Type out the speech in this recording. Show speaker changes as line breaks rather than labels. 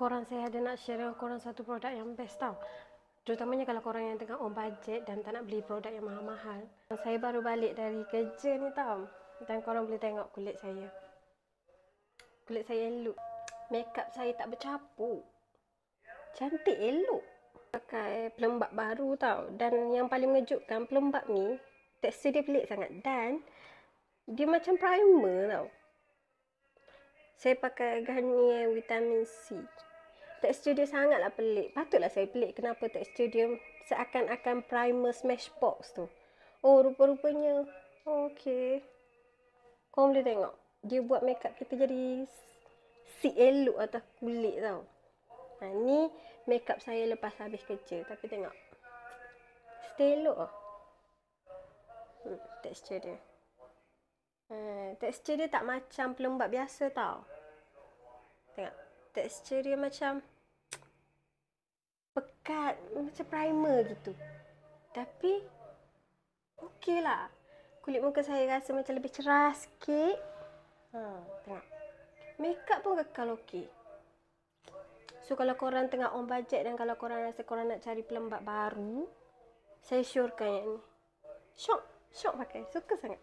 korang, saya ada nak share dengan korang satu produk yang best tau. Terutamanya kalau korang yang tengah on budget dan tak nak beli produk yang mahal-mahal. Saya baru balik dari kerja ni tau. Dan korang boleh tengok kulit saya. Kulit saya elok. Makeup saya tak bercapuk. Cantik elok. Pakai pelembap baru tau. Dan yang paling mengejutkan, pelembap ni tekstur dia pelik sangat. Dan dia macam primer tau. Saya pakai Garnier Vitamin C. Tekstur dia sangatlah pelik. Patutlah saya pelik kenapa tekstur dia seakan-akan primer Smashbox tu. Oh, rupa-rupanya. Okey. Korang boleh tengok. Dia buat makeup kita jadi si elok atas kulit tau. Ni makeup saya lepas habis kerja. Tapi tengok. Stay elok tau. Tekstur dia. Tekstur dia tak macam pelembap biasa tau. Tengok. Tekstur dia macam pekat. Macam primer gitu. Tapi okey lah. Kulit muka saya rasa macam lebih cerah sikit. Tengok. Makeup pun kekal okey. So kalau korang tengah on budget dan kalau korang rasa korang nak cari pelembap baru, saya syorkan yang ni. Syok pakai. Suka sangat.